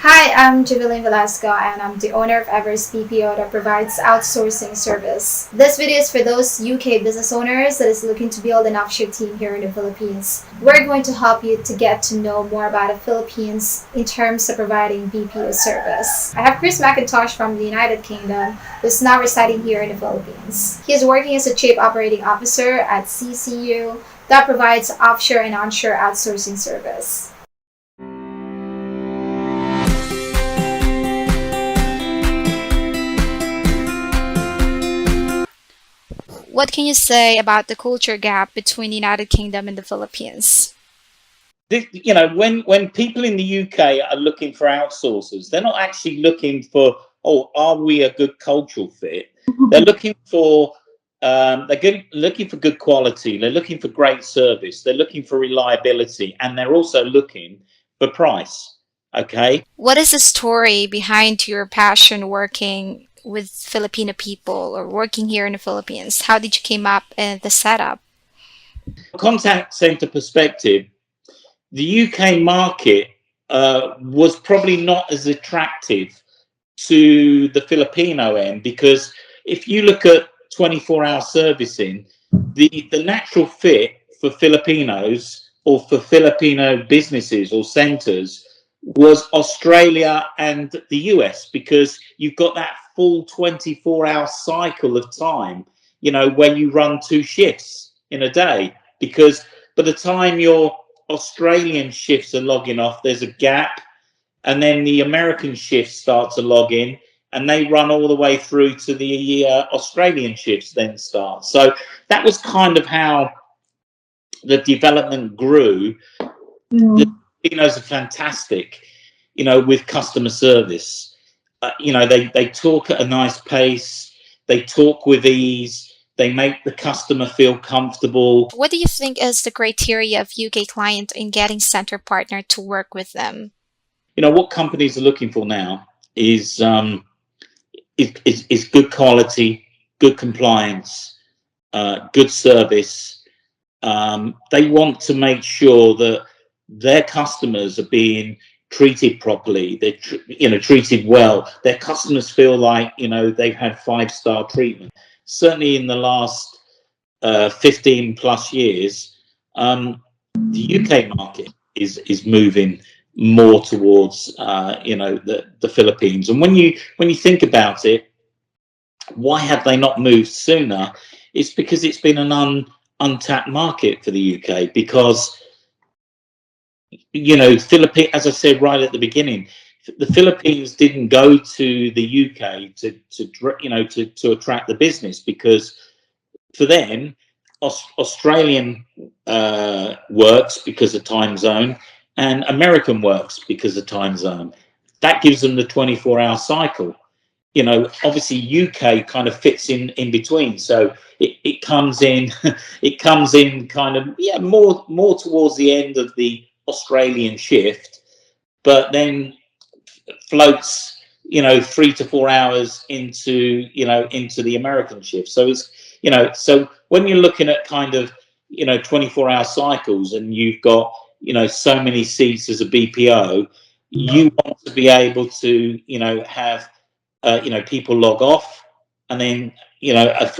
Hi, I'm Jubilin Velasco and I'm the owner of Everest BPO that provides outsourcing service. This video is for those UK business owners that is looking to build an offshore team here in the Philippines. We're going to help you to get to know more about the Philippines in terms of providing BPO service. I have Chris McIntosh from the United Kingdom who's now residing here in the Philippines. He is working as a Chief Operating Officer at CCU that provides offshore and onshore outsourcing service. What can you say about the culture gap between the United Kingdom and the Philippines? When people in the UK are looking for outsourcers, they're not actually looking for, oh, are we a good cultural fit? They're looking for looking for good quality. They're looking for great service. They're looking for reliability, and they're also looking for price. Okay. What is the story behind your passion working with Filipino people or working here in the Philippines? How did you came up and the setup? Contact center perspective, the UK market was probably not as attractive to the Filipino end, because if you look at 24-hour servicing, the natural fit for Filipinos or for Filipino businesses or centers was Australia and the US, because you've got that full 24-hour cycle of time, where you run two shifts in a day, because by the time your Australian shifts are logging off, there's a gap, and then the American shifts start to log in, and they run all the way through to the Australian shifts then start. So that was kind of how the development grew. The Filipinos are fantastic, with customer service. They talk at a nice pace. They talk with ease. They make the customer feel comfortable. What do you think is the criteria of UK client in getting center partner to work with them? What companies are looking for now is good quality, good compliance, good service. They want to make sure that their customers are being treated properly. They're treated well. Their customers feel like they've had 5-star treatment. Certainly in the last 15 plus years, the UK market is moving more towards the Philippines. And when you think about it, why have they not moved sooner? It's because it's been an untapped market for the UK, because Philippines, as I said right at the beginning, the Philippines didn't go to the UK to attract the business, because for them, Australian works because of time zone, and American works because of time zone. That gives them the 24-hour cycle. Obviously UK kind of fits in between, so it comes in it comes in kind of more towards the end of the Australian shift, but then floats 3 to 4 hours into the American shift. So so when you're looking at kind of 24-hour cycles, and you've got so many seats as a BPO, you want to be able to have people log off, and then a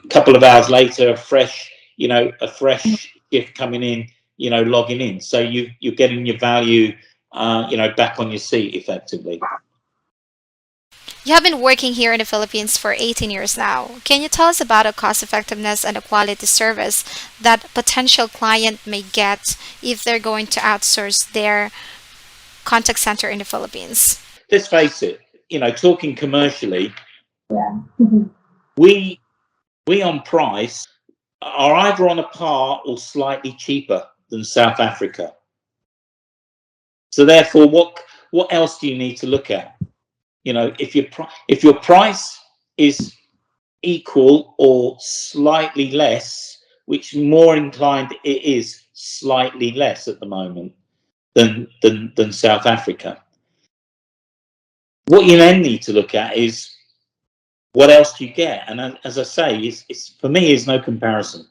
couple of hours later, a fresh shift coming in, logging in. So you're getting your value back on your seat effectively. You have been working here in the Philippines for 18 years now. Can you tell us about the cost effectiveness and the quality service that potential client may get if they're going to outsource their contact center in the Philippines? Let's face it, talking commercially, we on price are either on a par or slightly cheaper than South Africa. So therefore, what else do you need to look at? If your price is equal or slightly less, which more inclined it is slightly less at the moment than South Africa. What you then need to look at is what else do you get? And as I say, it's for me is no comparison.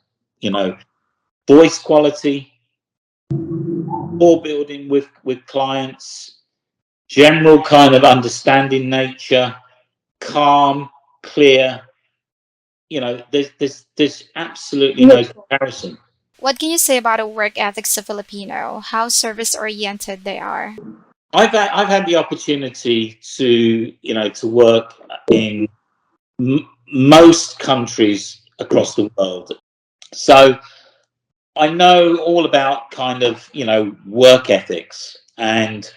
Voice quality, rapport building with clients, general kind of understanding nature, calm, clear. You know, there's absolutely no comparison. What can you say about the work ethics of Filipino? How service oriented they are? I've had the opportunity to, you know, to work in most countries across the world, so I know all about kind of, you know, work ethics. And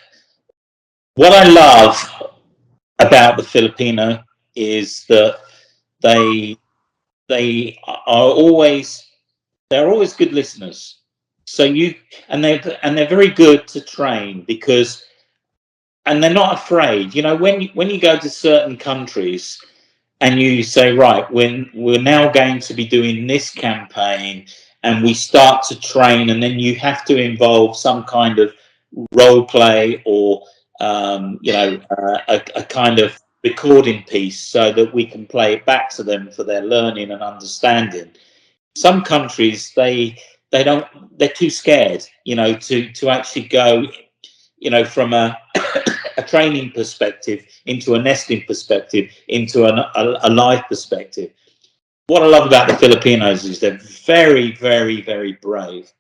what I love about the Filipino is that they they are always they're always good listeners. So you and they're very good to train, because and they're not afraid. You know, when you go to certain countries and you say, right, when we're now going to be doing this campaign, and we start to train, and then you have to involve some kind of role play, or a kind of recording piece, so that we can play it back to them for their learning and understanding. Some countries, they don't, they're too scared, you know, to actually go, you know, from a training perspective into a nesting perspective into a life perspective. What I love about the Filipinos is they're very, very, very brave.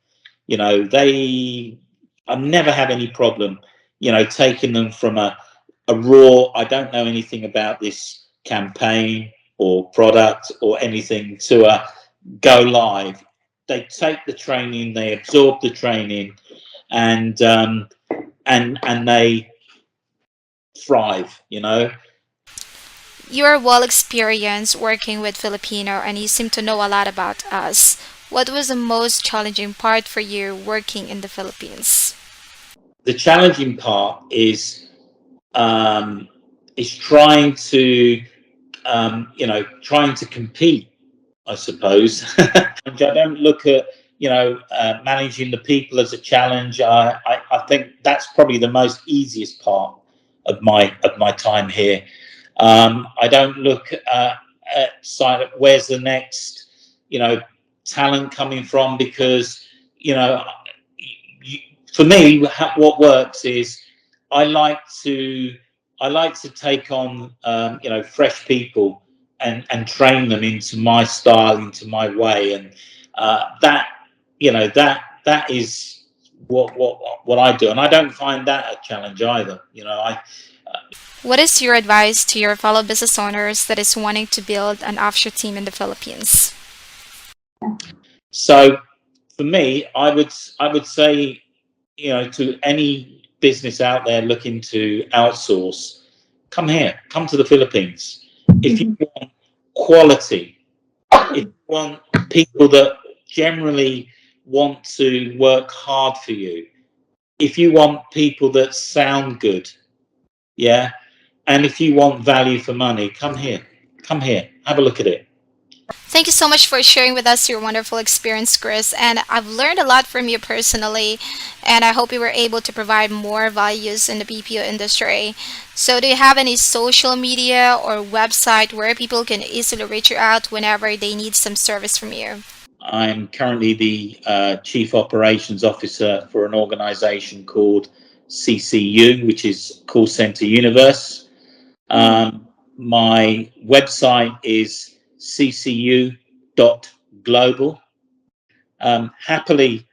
You know, I've never had any problem, you know, taking them from a raw, I don't know anything about this campaign or product or anything, to a go live. They take the training, they absorb the training, and and they thrive, you know. You are well experienced working with Filipino and you seem to know a lot about us. What was the most challenging part for you working in the Philippines? The challenging part um, is trying to trying to compete, I suppose. I don't look at, you know, managing the people as a challenge. I think that's probably the most easiest part of my time here. I don't look at where's the next, you know, talent coming from, because, you know, you, for me, what works is I like to I like to take on, fresh people, and train them into my style, into my way, and that, you know, that is what I do, and I don't find that a challenge either. You know, I What is your advice to your fellow business owners that is wanting to build an offshore team in the Philippines? so for me, I would say, you know, to any business out there looking to outsource, come here, come to the Philippines. If you want quality, if you want people that generally want to work hard for you, if you want people that sound good, yeah, and if you want value for money, come here. Come here, have a look at it. Thank you so much for sharing with us your wonderful experience, Chris. And I've learned a lot from you personally. And I hope you were able to provide more values in the BPO industry. So, do you have any social media or website where people can easily reach you out whenever they need some service from you? I'm currently the Chief Operations Officer for an organisation called CCU, which is Call Center Universe. My website is ccu.global. Happily,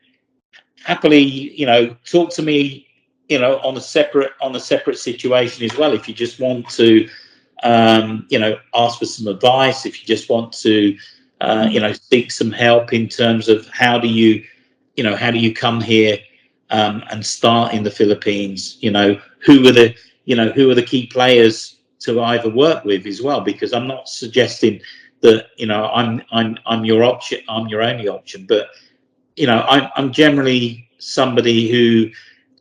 you know, talk to me, you know, on a separate situation as well. If you just want to, ask for some advice, if you just want to, seek some help in terms of how do you come here, and start in the Philippines. Who are the key players to either work with as well, because I'm not suggesting that, you know, I'm your option, I'm your only option, but, you know, I'm generally somebody who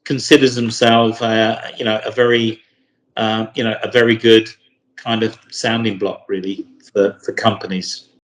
considers themselves, a very good kind of sounding block, really, for companies.